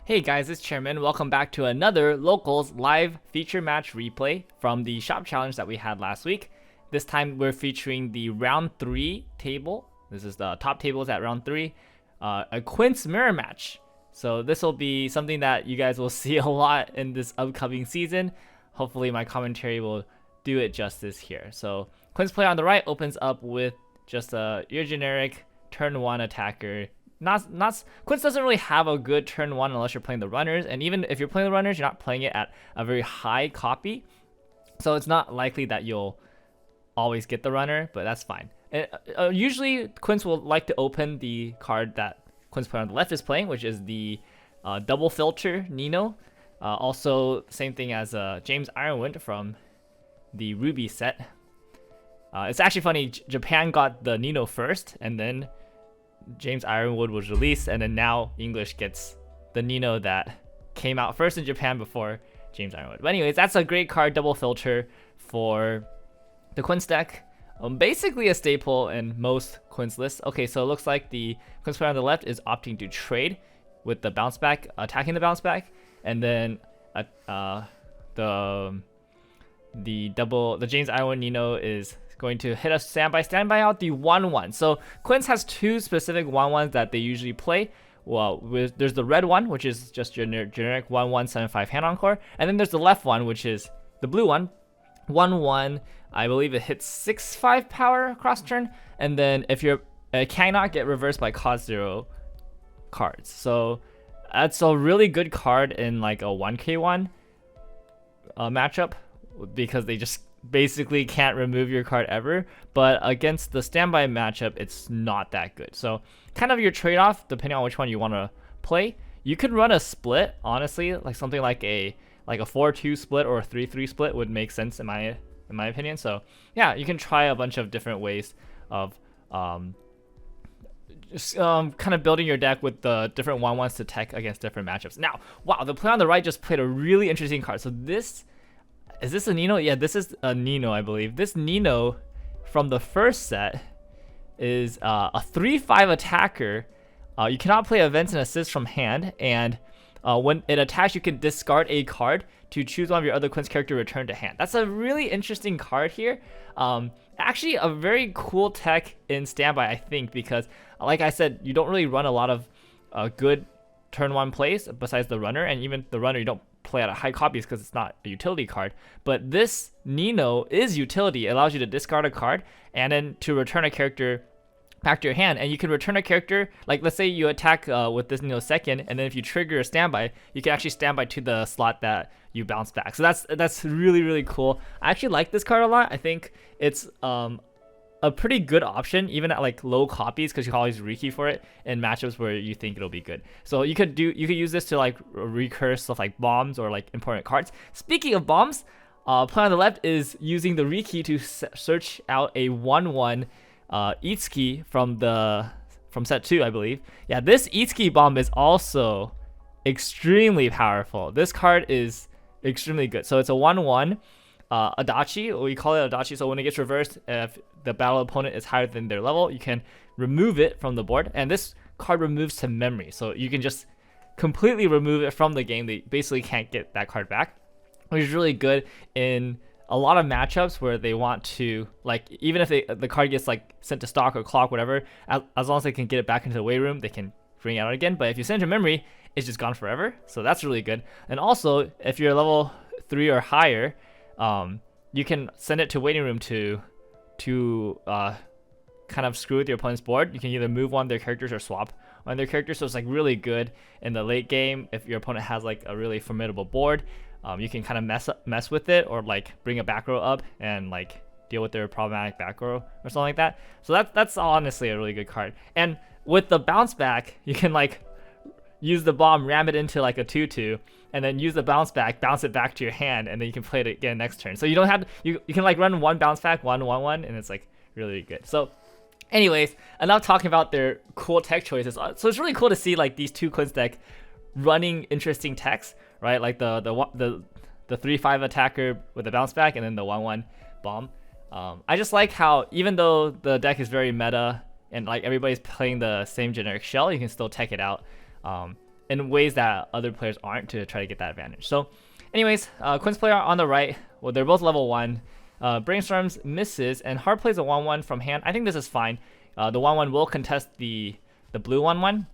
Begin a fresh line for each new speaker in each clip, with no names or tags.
Hey guys, it's Chairman. Welcome back to another Locals live feature match replay from the shop challenge that we had last week. This time we're featuring the round 3 table. This is the top tables at round 3. A Quints mirror match. So this will be something that you guys will see a lot in this upcoming season. Hopefully my commentary will do it justice here. So Quints player on the right opens up with just your generic turn 1 attacker. Quints doesn't really have a good turn 1 unless you're playing the runners, and even if you're playing the runners, you're not playing it at a very high copy, so it's not likely that you'll always get the runner, but that's fine. Usually Quints will like to open the card that Quints player on the left is playing, which is the double filter Nino. Also same thing as James Ironwood from the Ruby set. It's actually funny, Japan got the Nino first, and then James Ironwood was released, and then now English gets the Nino that came out first in Japan before James Ironwood. But anyways, that's a great card, double filter for the Quints deck. Basically a staple in most Quints lists. Okay, so it looks like the Quints player on the left is opting to trade with the bounce back, attacking the bounce back, and then the James Ironwood Nino is going to hit a standby out the 1/1. So Quints has two specific 1/1s that they usually play. Well, there's the red one, which is just your generic 1/1/7/5 hand encore, and then there's the left one, which is the blue one, 1/1. I believe it hits 6/5 power across turn, and then if you're it cannot get reversed by cost 0 cards. So that's a really good card in like a 1k1 matchup, because they just basically can't remove your card ever, but against the standby matchup it's not that good. So kind of your trade-off depending on which one you want to play. You could run a split, honestly, like something like a 4-2 split or a 3-3 split would make sense in my opinion. So yeah, you can try a bunch of different ways of kind of building your deck with the different 1/1s to tech against different matchups. Now, wow, the player on the right just played a really interesting card. So is this a Nino? Yeah, this is a Nino, I believe. This Nino from the first set is a 3/5 attacker. You cannot play events and assists from hand, and when it attacks, you can discard a card to choose one of your other Quints character return to hand. That's a really interesting card here. Actually, a very cool tech in standby, I think, because like I said, you don't really run a lot of good turn 1 plays besides the runner, and even the runner you don't play at a high copies because it's not a utility card. But this Nino is utility. It allows you to discard a card and then to return a character back to your hand, and you can return a character, like let's say you attack with this Nino second, and then if you trigger a standby, you can actually standby to the slot that you bounce back. So that's really cool. I actually like this card a lot. I think it's a pretty good option even at like low copies, because you can always rekey for it in matchups where you think it'll be good. So you could use this to like recurse stuff like bombs or like important cards. Speaking of bombs, player on the left is using the rekey to search out a 1/1 Itsuki from set 2, I believe. Yeah, this Itsuki bomb is also extremely powerful. This card is extremely good. So it's a 1/1 Adachi, or we call it Adachi. So when it gets reversed, if the battle opponent is higher than their level, you can remove it from the board, and this card removes to memory, so you can just completely remove it from the game. They basically can't get that card back, which is really good in a lot of matchups where they want to, like, even if the card gets like sent to stock or clock, whatever, as long as they can get it back into the weight room, they can bring it out again. But if you send it to memory, it's just gone forever. So that's really good. And also, if you're level 3 or higher, you can send it to waiting room to kind of screw with your opponent's board. You can either move one of their characters or swap one of their characters. So it's like really good in the late game if your opponent has like a really formidable board. You can kind of mess with it, or like bring a back row up and like deal with their problematic back row or something like that. So that's honestly a really good card. And with the bounce back, you can like use the bomb, ram it into like a 2/2, and then use the bounce back, bounce it back to your hand, and then you can play it again next turn. So you don't have you can like run one bounce back, 1/1, and it's like really good. So anyways, enough talking about their cool tech choices. So it's really cool to see like these two Quints deck running interesting techs, right? Like the 3/5 attacker with the bounce back, and then the 1/1 bomb. I just like how even though the deck is very meta and like everybody's playing the same generic shell, you can still tech it out. in ways that other players aren't to try to get that advantage. So anyways, Quin's player on the right, well, they're both level 1. Brainstorms misses, and Hard plays a 1-1 from hand. I think this is fine. The 1-1 will contest the blue 1-1.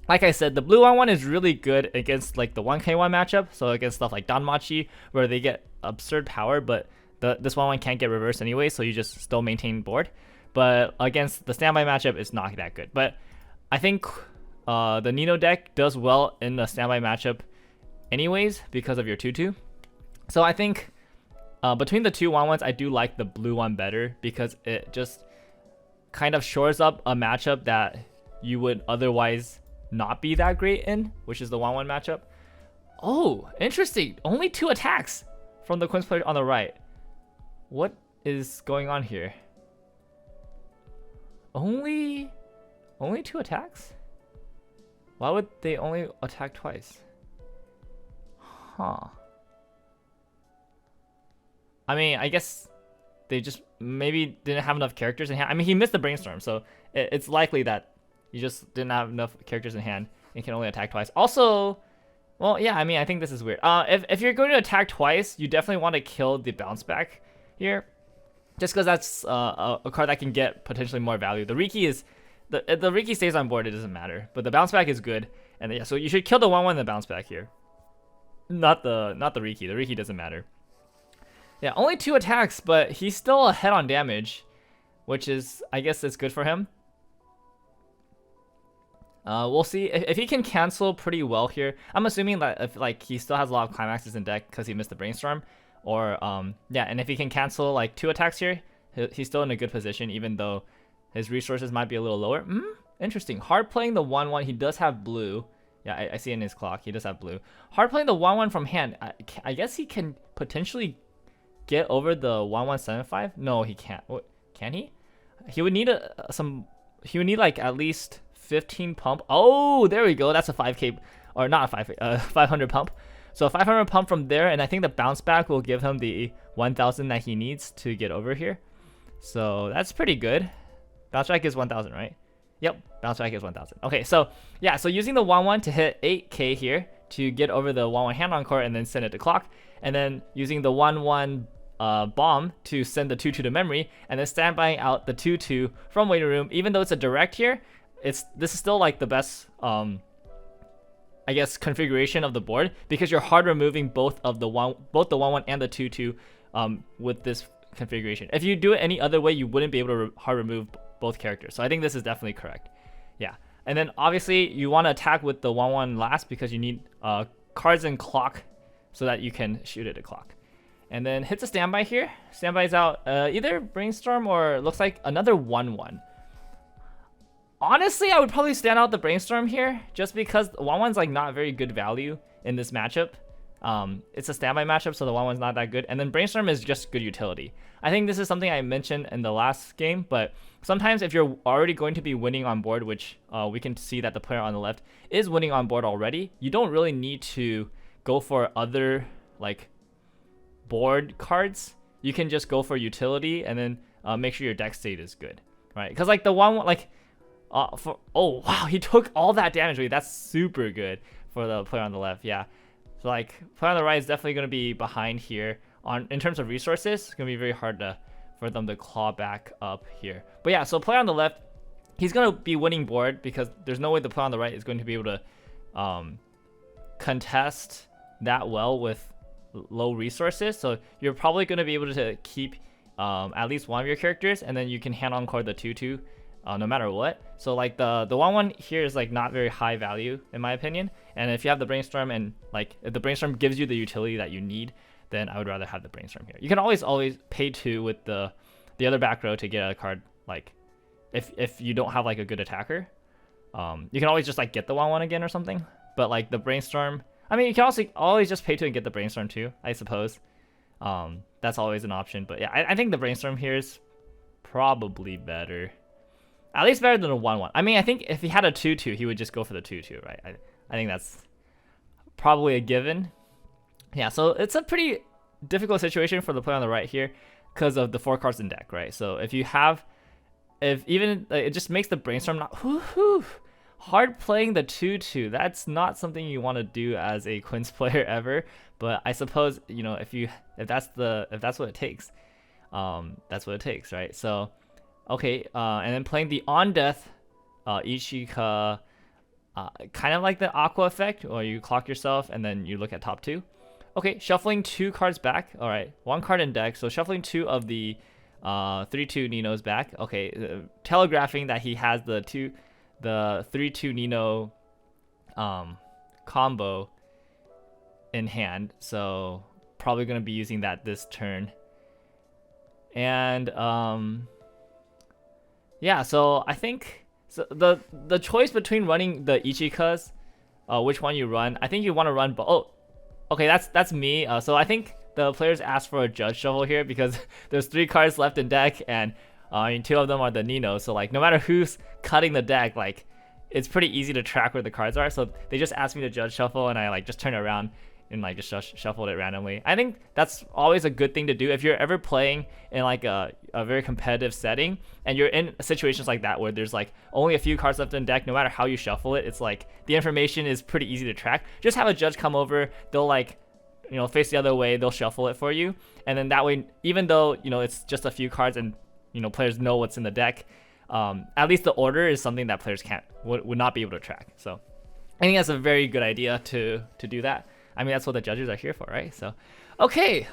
Like I said, the blue 1-1 is really good against like the 1k1 matchup, so against stuff like Danmachi, where they get absurd power, but this 1-1 can't get reversed anyway, so you just still maintain board. But against the standby matchup, it's not that good. But I think the Nino deck does well in the standby matchup anyways because of your 2-2. So I think between the two 1-1s, I do like the blue one better because it just kind of shores up a matchup that you would otherwise not be that great in, which is the 1-1 matchup. Oh, interesting. Only 2 attacks from the Quin's player on the right. What is going on here? Only 2 attacks? Why would they only attack twice? Huh. I mean, I guess they just maybe didn't have enough characters in hand. I mean, he missed the brainstorm, so it's likely that you just didn't have enough characters in hand and can only attack twice. Also, well, yeah, I mean, I think this is weird. If you're going to attack twice, you definitely want to kill the bounce back here, just because that's a card that can get potentially more value. The Riki is the Riki stays on board, it doesn't matter, but the bounce back is good, and yeah, so you should kill the 1-1 and the bounce back here. Not the Riki. The Riki doesn't matter. Yeah, only 2 attacks, but he's still ahead on damage, which is, I guess, it's good for him. We'll see if he can cancel pretty well here. I'm assuming that if like he still has a lot of climaxes in deck because he missed the brainstorm, or yeah, and if he can cancel like 2 attacks here, he's still in a good position even though his resources might be a little lower. Interesting. Hard playing the 1-1. He does have blue. Yeah, I see in his clock he does have blue. Hard playing the 1-1 from hand. I guess he can potentially get over the 1-1-7-5. No, he can't. What, can he? He would need he would need like at least 15 pump. Oh, there we go. That's a 5k, or not a 500 pump. So a 500 pump from there, and I think the bounce back will give him the 1000 that he needs to get over here. So that's pretty good. Bounce back is 1000, right? Yep, bounce back is 1000. Okay, so yeah, so using the 1-1 to hit 8k here to get over the 1-1 hand on court and then send it to clock, and then using the 1-1 bomb to send the 2-2 to memory, and then standbying out the 2-2 from waiting room. Even though it's a direct here, this is still like the best I guess configuration of the board because you're hard removing both the 1-1 and the 2-2 with this configuration. If you do it any other way, you wouldn't be able to hard remove both characters. So I think this is definitely correct. Yeah, and then obviously you want to attack with the 1-1 last because you need cards and clock so that you can shoot it to clock. And then hits a standby here. Standby's out either brainstorm or looks like another 1-1. Honestly, I would probably stand out the brainstorm here just because 1-1's like not very good value in this matchup. It's a standby matchup, so the 1-1's not that good. And then brainstorm is just good utility. I think this is something I mentioned in the last game, but sometimes if you're already going to be winning on board, which we can see that the player on the left is winning on board already, you don't really need to go for other like board cards. You can just go for utility and then make sure your deck state is good, right? Because like the 1-1, like oh wow, he took all that damage. Wait, that's super good for the player on the left. Yeah, so like player on the right is definitely going to be behind here in terms of resources. It's going to be very hard for them to claw back up here. But yeah, so player on the left, he's going to be winning board because there's no way the player on the right is going to be able to contest that well with low resources. So you're probably going to be able to keep at least one of your characters, and then you can hand on card the 2-2 no matter what. So like the 1-1 here is like not very high value in my opinion, and if you have the brainstorm and like if the brainstorm gives you the utility that you need, then I would rather have the brainstorm here. You can always pay 2 with the other back row to get a card, like if you don't have like a good attacker. You can always just like get the 1-1 again or something, but like the brainstorm, I mean, you can also always just pay 2 and get the brainstorm too, I suppose. That's always an option, but yeah, I think the brainstorm here is probably better. At least better than a 1-1. I mean, I think if he had a 2-2, he would just go for the 2-2, right? I think that's probably a given. Yeah, so it's a pretty difficult situation for the player on the right here because of the 4 cards in deck, right? So if you have, it just makes the brainstorm not, hard playing the 2/2. That's not something you want to do as a Quints player ever. But I suppose, you know, if that's what it takes, that's what it takes, right? So, okay, and then playing the on death Ichika, kind of like the Aqua effect, or you clock yourself and then you look at top 2. Okay, shuffling 2 cards back. All right, 1 card in deck. So shuffling 2 of the 3/2 Ninos back. Okay, telegraphing that he has the 3/2 Nino combo in hand. So probably gonna be using that this turn. And yeah, so I think the choice between running the Ichikas, which one you run, I think you want to run. Oh, okay, that's me. So I think the players asked for a judge shuffle here because there's 3 cards left in deck, and 2 of them are the Ninos. So like no matter who's cutting the deck, like it's pretty easy to track where the cards are. So they just asked me to judge shuffle, and I like just turned it around and like just shuffled it randomly. I think that's always a good thing to do if you're ever playing in like a very competitive setting and you're in situations like that where there's like only a few cards left in deck. No matter how you shuffle it, it's like the information is pretty easy to track. Just have a judge come over, they'll like, you know, face the other way, they'll shuffle it for you, and then that way, even though, you know, it's just a few cards and, you know, players know what's in the deck, at least the order is something that players would not be able to track. So I think that's a very good idea to do that. I mean, that's what the judges are here for, right? So, okay,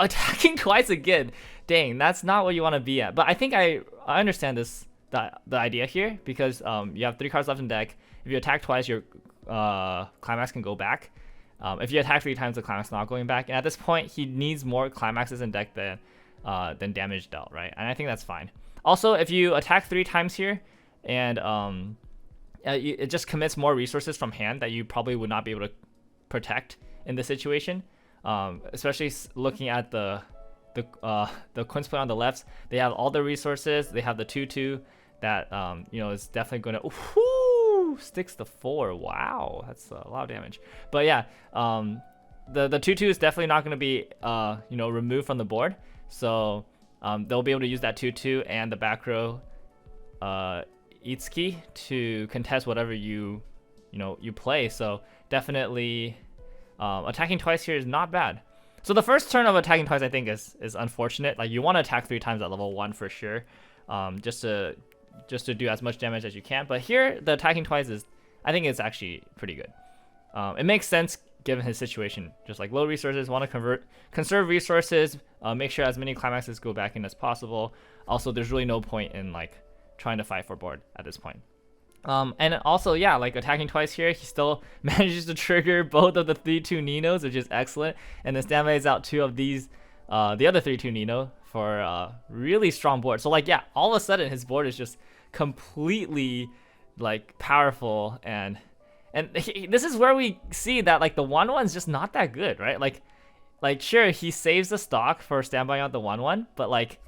attacking twice again. Dang, that's not what you want to be at. But I think I understand the idea here, because you have 3 cards left in deck. If you attack twice, your climax can go back. If you attack 3 times, the climax not going back. And at this point, he needs more climaxes in deck than damage dealt, right? And I think that's fine. Also, if you attack 3 times here, and it just commits more resources from hand that you probably would not be able to protect in this situation, especially looking at the Quints player on the left. They have all the resources. They have the 2/2 that you know, is definitely going to sticks the 4. Wow, that's a lot of damage. But yeah, the 2/2 is definitely not going to be you know, removed from the board. So they'll be able to use that 2/2 and the back row Itsuki to contest whatever you play. So definitely attacking twice here is not bad. So the first turn of attacking twice, I think, is unfortunate. Like, you want to attack 3 times at level 1 for sure, just to do as much damage as you can. But here, the attacking twice I think it's actually pretty good. It makes sense given his situation. Just like low resources, want to conserve resources, make sure as many climaxes go back in as possible. Also, there's really no point in like trying to fight for board at this point. And also, yeah, like attacking twice here, he still manages to trigger both of the 3/2 Ninos, which is excellent. And then standbys out 2 of these, the other 3/2 Nino for a really strong board. So like, yeah, all of a sudden his board is just completely like powerful, and this is where we see that like the 1/1 is just not that good, right? Like sure, he saves the stock for standby out the 1/1, but like,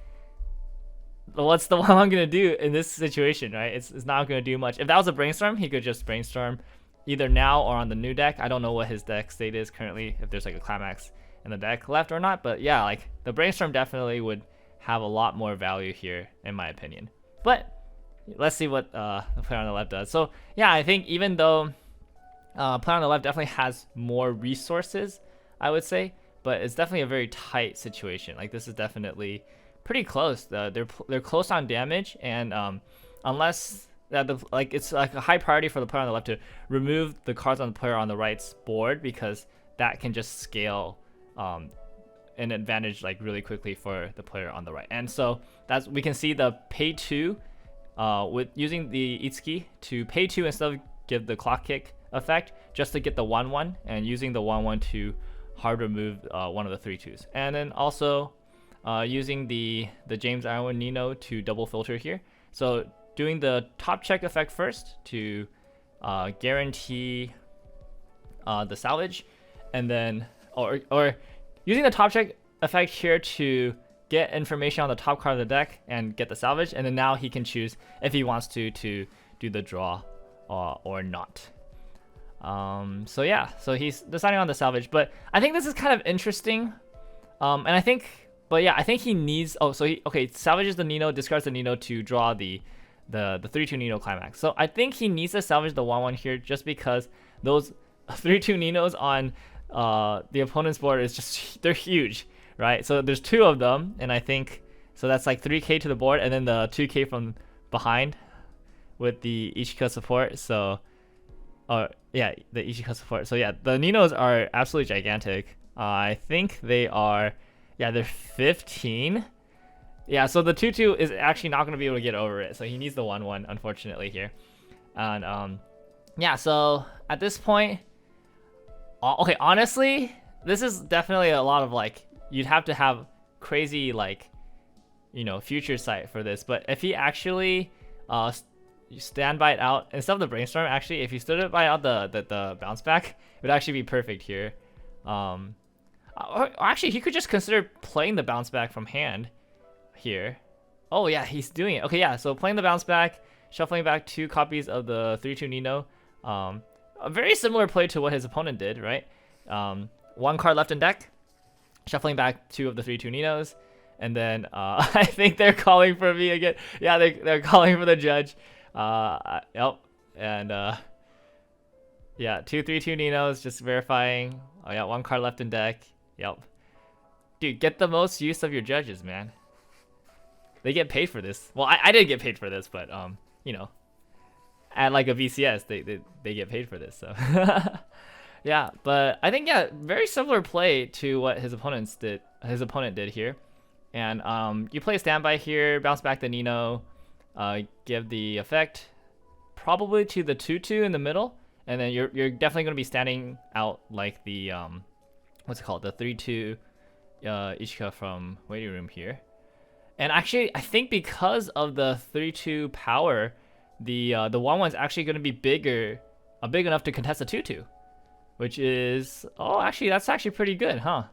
what's the 1/1 gonna do in this situation, right? It's not gonna do much. If that was a brainstorm, he could just brainstorm either now or on the new deck. I don't know what his deck state is currently, if there's like a climax in the deck left or not, but yeah, like the brainstorm definitely would have a lot more value here in my opinion. But let's see what the player on the left does. So yeah, I think even though player on the left definitely has more resources, I would say, but it's definitely a very tight situation. Like, this is definitely pretty close. They're close on damage, and unless it's like a high priority for the player on the left to remove the cards on the player on the right's board, because that can just scale an advantage like really quickly for the player on the right. And so we can see the pay 2 with using the Itsuki to pay 2 instead of give the clock kick effect, just to get the 1/1, and using the 1/1 to hard remove one of the 3/2s. And then also using the James Irwin Nino to double filter here. So doing the top check effect first to guarantee the salvage, and then or using the top check effect here to get information on the top card of the deck and get the salvage, and then now he can choose if he wants to do the draw or not. So yeah, so he's deciding on the salvage, but I think this is kind of interesting, and I think he needs. So he salvages the Nino, discards the Nino to draw the the 3-2 Nino climax. So I think he needs to salvage the 1-1 here just because those 3-2 Ninos on the opponent's board is just, they're huge, right? So there's 2 of them, and I think, so that's like 3k to the board, and then the 2k from behind with the Ichika support. So, yeah, the Ichika support. So yeah, the Ninos are absolutely gigantic. I think they are, yeah, they're 15. Yeah, so the 2-2 is actually not going to be able to get over it. So he needs the 1-1, unfortunately, here. And yeah, so at this point, okay, honestly, this is definitely a lot of like, you'd have to have crazy like, you know, future sight for this. But if he actually stand by it out instead of the brainstorm, actually, if he stood by out the bounce back, it would actually be perfect here. Or actually, he could just consider playing the bounce back from hand here. Oh yeah, he's doing it. Okay, yeah, so playing the bounce back, shuffling back 2 copies of the 3-2 Nino. A very similar play to what his opponent did, right? 1 card left in deck, shuffling back 2 of the 3-2 Ninos, and then I think they're calling for me again. Yeah, they're calling for the judge. Yep, and yeah, 2 3-2 Ninos, just verifying. Oh yeah, 1 card left in deck. Yep. Dude, get the most use of your judges, man. They get paid for this. Well, I didn't get paid for this, but you know, at like a BCS, they get paid for this. So yeah, but I think, yeah, very similar play to what his opponent did here. And you play a standby here, bounce back the Nino, give the effect probably to the 2-2 in the middle, and then you're definitely going to be standing out like the what's it called, the 3-2 Ichika from waiting room here. And actually, I think because of the 3-2 power, the 1-1's actually going to be big enough to contest the 2-2, which is, oh, actually that's actually pretty good, huh?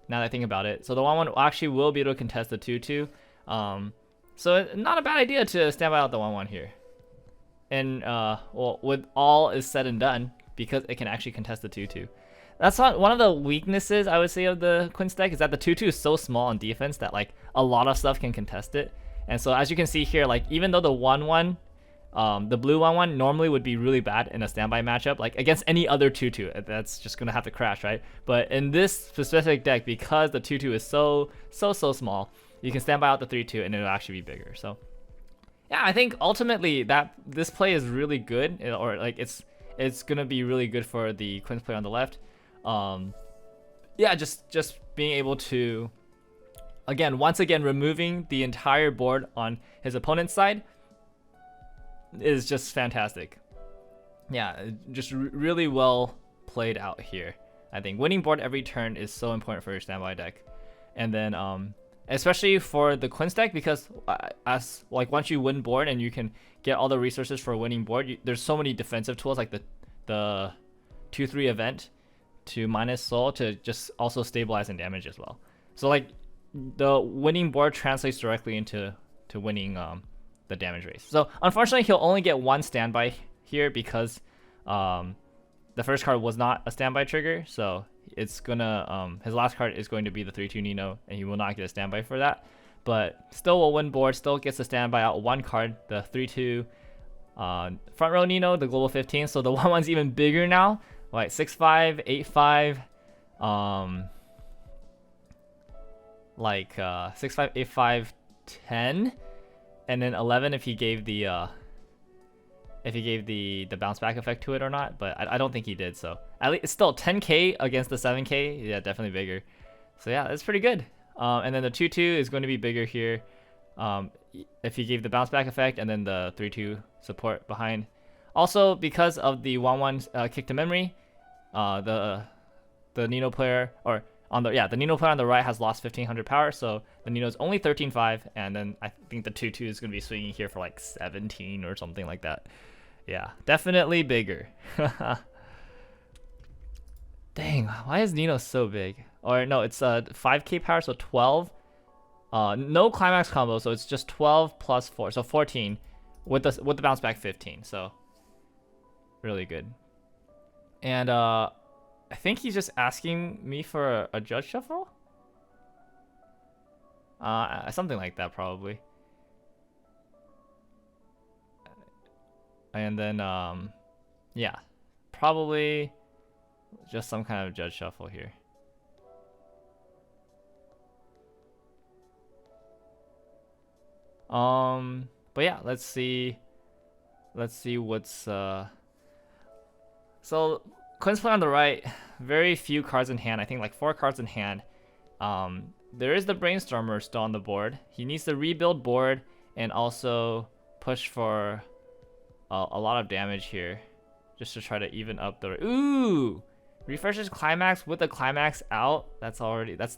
Now that I think about it, so the 1-1 actually will be able to contest the 2-2. So not a bad idea to stand by out the 1-1 here. And well, with all is said and done, because it can actually contest the 2-2. That's not one of the weaknesses, I would say, of the Quints deck, is that the 2-2 is so small on defense that like a lot of stuff can contest it. And so as you can see here, like even though the 1-1, the blue 1-1 normally would be really bad in a standby matchup, like against any other 2-2, that's just gonna have to crash, right? But in this specific deck, because the 2-2 is so small, you can stand by out the 3-2 and it'll actually be bigger. So yeah, I think ultimately that this play is really good, or like it's gonna be really good for the Quints player on the left. Yeah, just being able to, once again removing the entire board on his opponent's side is just fantastic. Yeah, just really well played out here. I think winning board every turn is so important for your standby deck, and then especially for the Quints deck, because as like once you win board and you can get all the resources for a winning board, there's so many defensive tools like the 2-3 event to minus soul to just also stabilize and damage as well. So like the winning board translates directly into winning the damage race. So unfortunately, he'll only get 1 standby here because the first card was not a standby trigger. So it's gonna his last card is going to be the 3-2 Nino, and he will not get a standby for that. But still will win board. Still gets to standby out 1 card, the 3-2 front row Nino, the global 15. So the 1-1's even bigger now. Like 6-5, 8-5, like 6-5, 8-5, 10, and then 11 if he gave the bounce back effect to it or not. But I don't think he did. So at least it's still 10k against the 7k. Yeah, definitely bigger. So yeah, that's pretty good. And then the 2-2 is going to be bigger here. If he gave the bounce back effect and then the 3-2 support behind. Also, because of the 1-1 kick to memory, the Nino player, or on the Nino player on the right has lost 1500 power, so the Nino's only 13.5, and then I think the 2-2 is gonna be swinging here for like 17 or something like that. Yeah, definitely bigger. Dang, why is Nino so big? Or no, it's 5k power, so 12. No climax combo, so it's just 12 plus 4, so 14 with the bounce back 15. So really good. And I think he's just asking me for a judge shuffle. Something like that probably. And then yeah, probably just some kind of judge shuffle here. But yeah, let's see what's so Quinn's play on the right, very few cards in hand. I think like 4 cards in hand. There is the Brainstormer still on the board. He needs to rebuild board and also push for a lot of damage here, just to try to even up the. Ooh, refreshes climax with the climax out. That's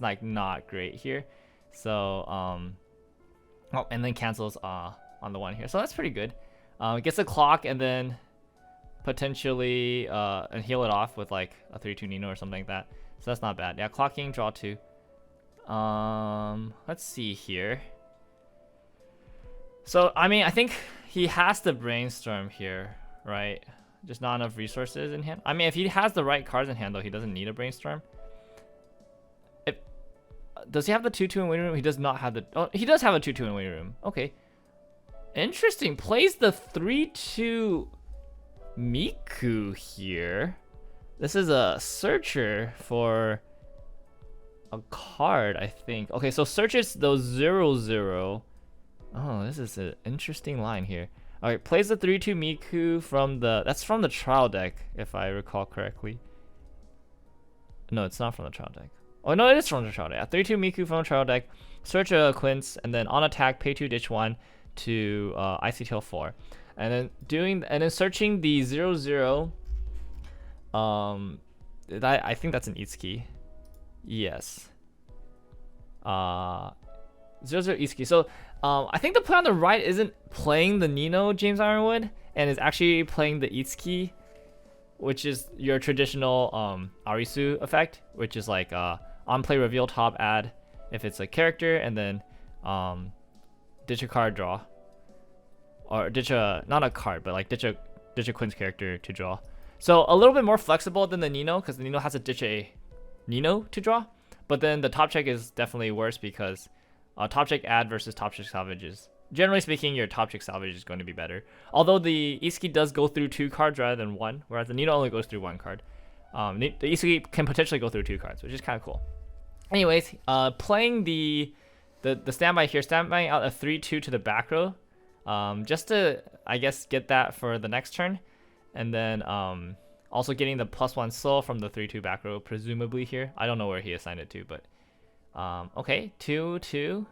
like not great here. So oh, and then cancels on the one here. So that's pretty good. Gets a clock and then potentially and heal it off with like a 3/2 Nino or something like that. So that's not bad. Yeah, clocking, draw 2. Let's see here. So I mean, I think he has to brainstorm here, right? Just not enough resources in hand. I mean, if he has the right cards in hand though, he doesn't need a brainstorm. Does he have the 2/2 in waiting room? He does not have the. Oh, he does have a 2/2 in waiting room. Okay, interesting. Plays the 3/2 Miku here. This is a searcher for a card, I think. Okay, so searches those 0/0. Oh, this is an interesting line here. All right, plays the 3/2 Miku from the. That's from the trial deck, if I recall correctly. No, it's not from the trial deck. Oh no, it is from the trial deck. 3/2 Miku from the trial deck. Search a Quints, and then on attack, pay 2, ditch 1 to Icy Tail 4, and then searching the 0/0. I think that's an Itsuki. Yes. 0/0 Itsuki. So I think the play on the right isn't playing the Nino James Ironwood, and is actually playing the Itsuki, which is your traditional Arisu effect, which is like on play reveal top add if it's a character, and then ditch a card draw, or ditch a not a card but like ditch a Quinn's character to draw. So a little bit more flexible than the Nino, because the Nino has to ditch a Nino to draw, but then the top check is definitely worse because top check add versus top check salvage is, generally speaking, your top check salvage is going to be better. Although the Itsuki does go through 2 cards rather than 1, whereas the Nino only goes through 1 card. The Itsuki can potentially go through 2 cards, which is kind of cool. Anyways, playing the standby here, standbying out a 3/2 to the back row, just to, I guess, get that for the next turn, and then also getting the +1 soul from the 3/2 back row, presumably here. I don't know where he assigned it to, but okay, 2/2.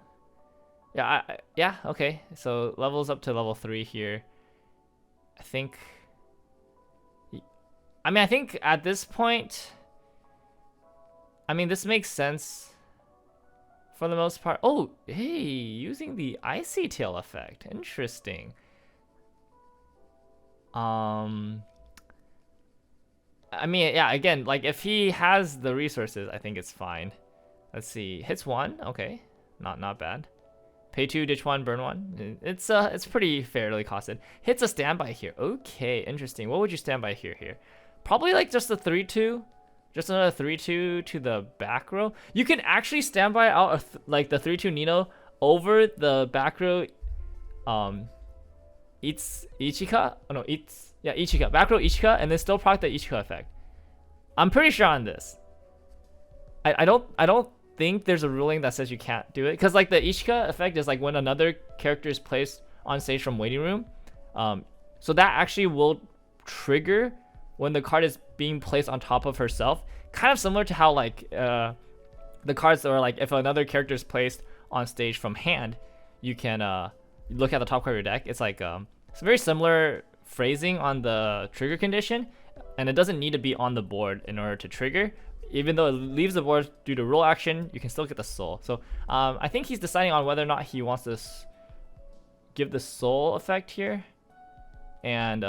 Yeah, yeah, okay. So levels up to level 3 here. I think. I mean, I think at this point, I mean, this makes sense for the most part. Oh, hey, using the Icy Tail effect. Interesting. I mean, yeah, again, like if he has the resources, I think it's fine. Let's see. Hits 1. Okay. Not bad. Pay 2, ditch 1, burn 1. It's pretty fairly costed. Hits a standby here. Okay, interesting. What would you stand by here? Probably like just a 3/2. Just another 3/2 to the back row. You can actually standby out like the 3/2 Nino over the back row. Ichika. Oh no, Ichika. Back row Ichika, and then still proc the Ichika effect. I'm pretty sure on this. I don't think there's a ruling that says you can't do it, because like the Ichika effect is like when another character is placed on stage from waiting room. So that actually will trigger when the card is being placed on top of herself, kind of similar to how like the cards that are like if another character is placed on stage from hand, you can look at the top card of your deck. It's like it's very similar phrasing on the trigger condition, and it doesn't need to be on the board in order to trigger. Even though it leaves the board due to roll action, you can still get the soul. So I think he's deciding on whether or not he wants to give the soul effect here. And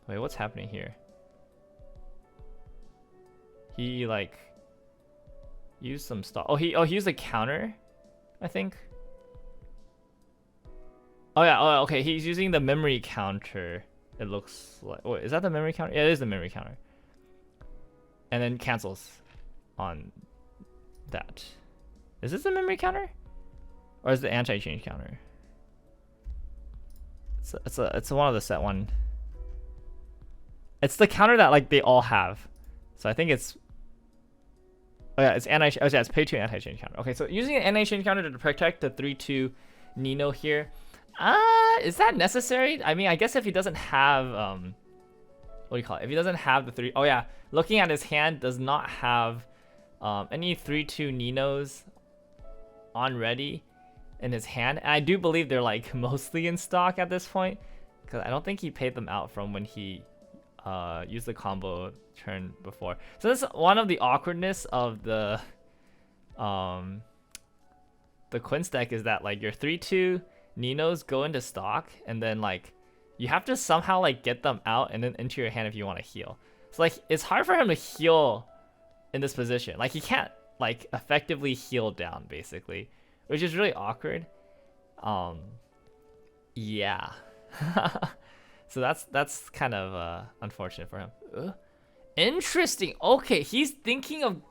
wait, what's happening here? He like used some stuff. Oh, he used a counter, I think. Oh yeah. Oh, okay. He's using the memory counter. It looks like. Wait, is that the memory counter? Yeah, it is the memory counter. And then cancels on that. Is this the memory counter, or is it the anti-change counter? It's one of the set one. It's the counter that like they all have. So I think it's, oh yeah, it's it's pay 2 anti-chain counter. Okay, so using an anti-chain counter to protect the 3/2 Nino here. Is that necessary? I mean, I guess if he doesn't have what do you call it? If he doesn't have the 3, oh yeah, looking at his hand, does not have any 3/2 Ninos on ready in his hand. And I do believe they're like mostly in stock at this point, because I don't think he paid them out from when he used the combo turn before. So that's one of the awkwardness of the Quints deck, is that like your 3/2 Ninos go into stock, and then like you have to somehow like get them out and then into your hand if you want to heal. So like it's hard for him to heal in this position. Like he can't like effectively heal down basically, which is really awkward. Yeah. So that's kind of unfortunate for him. Interesting. Okay, he's thinking of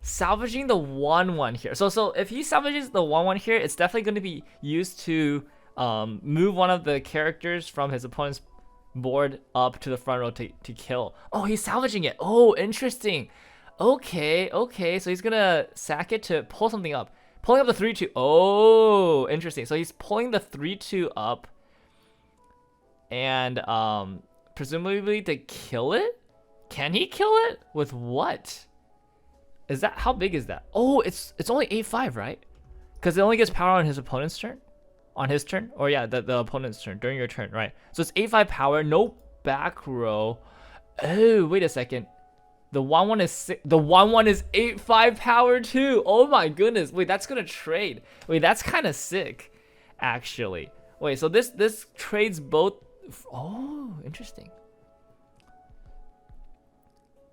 salvaging the 1/1 here. So if he salvages the 1/1 here, it's definitely going to be used to move one of the characters from his opponent's board up to the front row to kill. Oh, he's salvaging it. Oh, interesting. Okay, so he's gonna sack it to pull something up. Pulling up the 3/2. Oh, interesting. So he's pulling the 3/2 up, and presumably to kill it. Can he kill it with what? Is that, how big is that? Oh, it's only 8/5, right? Because it only gets power on his opponent's turn, on his turn, or yeah, the opponent's turn during your turn, right? So it's 8/5 power, no back row. Oh, wait a second. The 1/1 is the 1/1 is 8/5 power too. Oh my goodness. Wait, that's gonna trade. Wait, that's kind of sick, actually. Wait, so this trades both. Oh, interesting.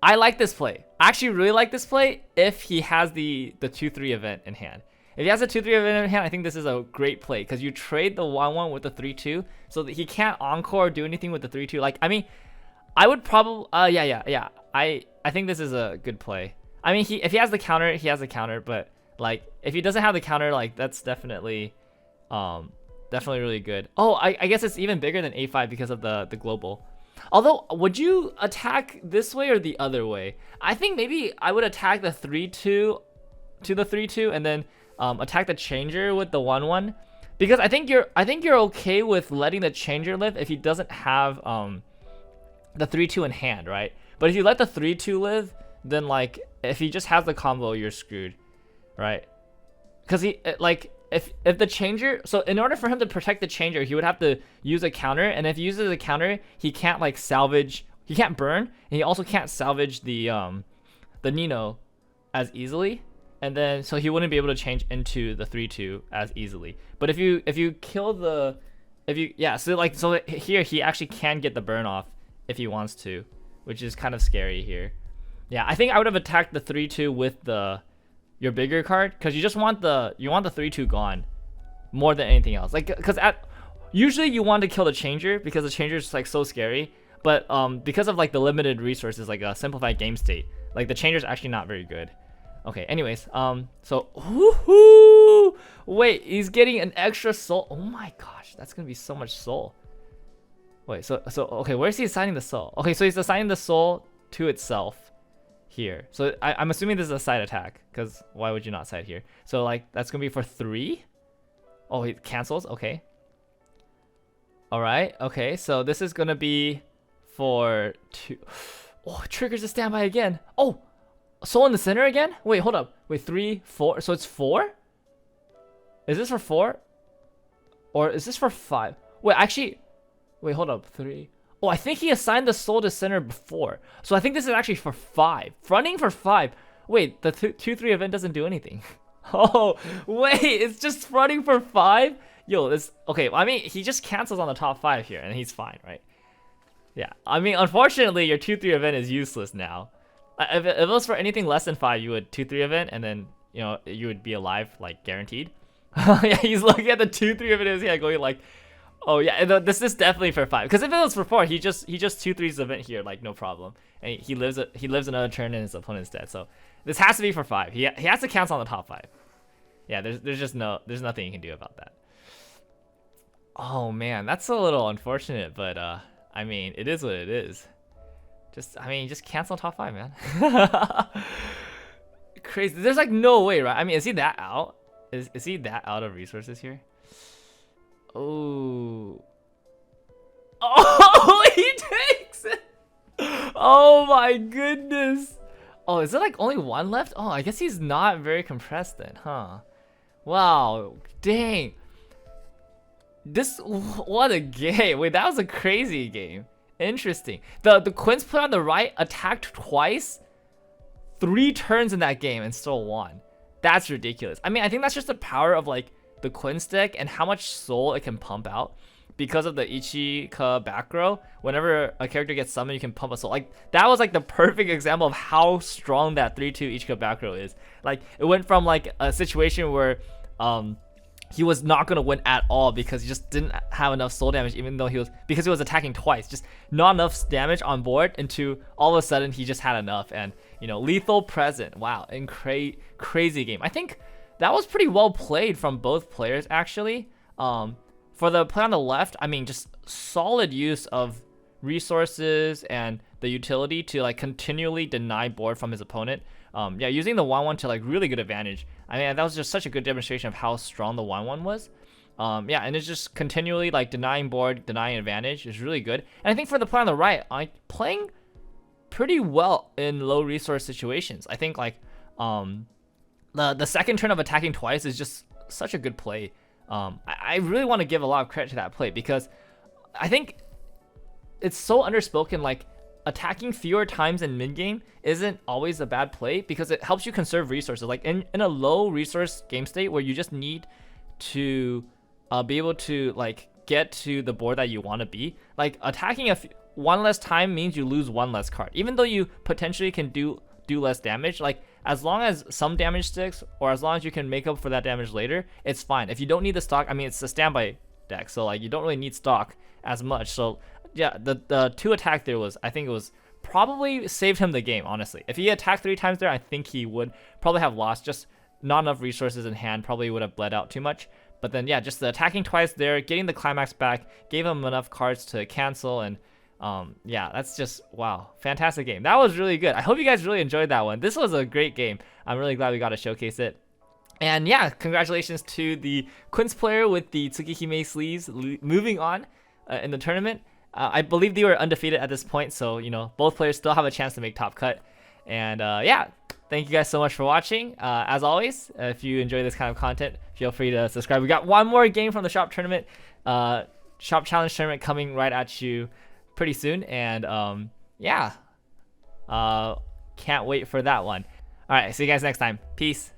I like this play. I actually really like this play if he has the 2/3 event in hand. If he has a 2/3 event in hand, I think this is a great play, because you trade the 1/1 with the 3/2 so that he can't encore or do anything with the 3/2. Like, I mean, I would probably yeah. I think this is a good play. I mean, if he has the counter, he has the counter, but like if he doesn't have the counter, like that's definitely really good. Oh, I guess it's even bigger than 8/5 because of the global. Although, would you attack this way or the other way? I think maybe I would attack the 3/2 to the 3/2 and then attack the changer with the 1/1, because I think you're okay with letting the changer live if he doesn't have the 3/2 in hand, right? But if you let the 3/2 live, then like if he just has the combo, you're screwed, right? Because he like if the changer, so in order for him to protect the changer, he would have to use a counter, and if he uses a counter, he can't like salvage, he can't burn, and he also can't salvage the Nino as easily, and then so he wouldn't be able to change into the 3/2 as easily. But if you kill the, so here he actually can get the burn off if he wants to, which is kind of scary here. Yeah, I think I would have attacked the 3/2 with your bigger card, because you just want the 3/2 gone more than anything else. Like, because usually you want to kill the changer because the changer is like so scary, but because of like the limited resources, like a simplified game state, like the changer is actually not very good. Okay, anyways, so woohoo! Wait, he's getting an extra soul. Oh my gosh, that's gonna be so much soul. Wait, so okay, where's he assigning the soul? Okay, so he's assigning the soul to itself here. So I'm assuming this is a side attack, because why would you not side here? So like that's gonna be for 3. Oh, he cancels. Okay. All right. Okay, so this is gonna be for 2. Oh, it triggers a standby again. Oh, soul in the center again. Wait, hold up. Wait, 3, 4. So it's 4. Is this for 4, or is this for 5? Wait, actually. Wait, hold up. 3. Oh, I think he assigned the soul to center before. So I think this is actually for 5. Fronting for 5. Wait, the 2/3 event doesn't do anything. Oh, wait, it's just fronting for 5? Yo, this, okay, I mean, he just cancels on the top 5 here, and he's fine, right? Yeah, I mean, unfortunately, your 2/3 event is useless now. If it was for anything less than 5, you would 2/3 event, and then, you know, you would be alive, like, guaranteed. Yeah, he's looking at the 2/3 event in his hand going like, oh yeah, this is definitely for 5. Because if it was for 4, he just 2/3s event here, like no problem, and he lives another turn and his opponent's dead. So this has to be for 5. He has to cancel on the top 5. Yeah, there's nothing you can do about that. Oh man, that's a little unfortunate, but I mean, it is what it is. I mean, just cancel top 5, man. Crazy. There's like no way, right? I mean, is he that out? Is he that out of resources here? Oh. Oh, he takes it. Oh my goodness. Oh, is there like only one left? Oh, I guess he's not very compressed then, huh? Wow, dang. What a game. Wait, that was a crazy game. Interesting. The Quints player on the right attacked twice, 3 turns in that game and still won. That's ridiculous. I mean, I think that's just the power of like the Quints deck and how much soul it can pump out. Because of the Ichika back row, whenever a character gets summoned, you can pump a soul. Like, that was like the perfect example of how strong that 3-2 Ichika back row is. Like, it went from like a situation where he was not gonna win at all because he just didn't have enough soul damage, even though he was attacking twice, just not enough damage on board, into all of a sudden he just had enough, and you know, lethal present. Wow, and crazy game. I think that was pretty well played from both players actually. For the play on the left, I mean, just solid use of resources and the utility to like continually deny board from his opponent. Yeah, using the 1-1 to like really good advantage. I mean, that was just such a good demonstration of how strong the 1-1 was. Yeah, and it's just continually like denying board, denying advantage is really good. And I think for the play on the right, playing pretty well in low resource situations. I think like the second turn of attacking twice is just such a good play. I really want to give a lot of credit to that play because I think it's so underspoken. Like, attacking fewer times in mid game isn't always a bad play because it helps you conserve resources. Like in a low resource game state where you just need to be able to like get to the board that you want to be, like attacking one less time means you lose 1 less card, even though you potentially can do less damage. Like, as long as some damage sticks, or as long as you can make up for that damage later, it's fine. If you don't need the stock, I mean, it's a standby deck, so like you don't really need stock as much. So yeah, the 2 attack there was, I think it was probably saved him the game, honestly. If he attacked 3 times there, I think he would probably have lost. Just not enough resources in hand, probably would have bled out too much. But then yeah, just the attacking twice there, getting the climax back, gave him enough cards to cancel, and yeah, that's just, wow, fantastic game. That was really good. I hope you guys really enjoyed that one. This was a great game. I'm really glad we got to showcase it. And yeah, congratulations to the Quints player with the Tsukihime sleeves moving on in the tournament. I believe they were undefeated at this point, so you know, both players still have a chance to make top cut. And yeah, thank you guys so much for watching. As always, if you enjoy this kind of content, feel free to subscribe. We got one more game from the shop tournament, shop challenge tournament, coming right at you pretty soon. And yeah, can't wait for that one. All right, see you guys next time. Peace.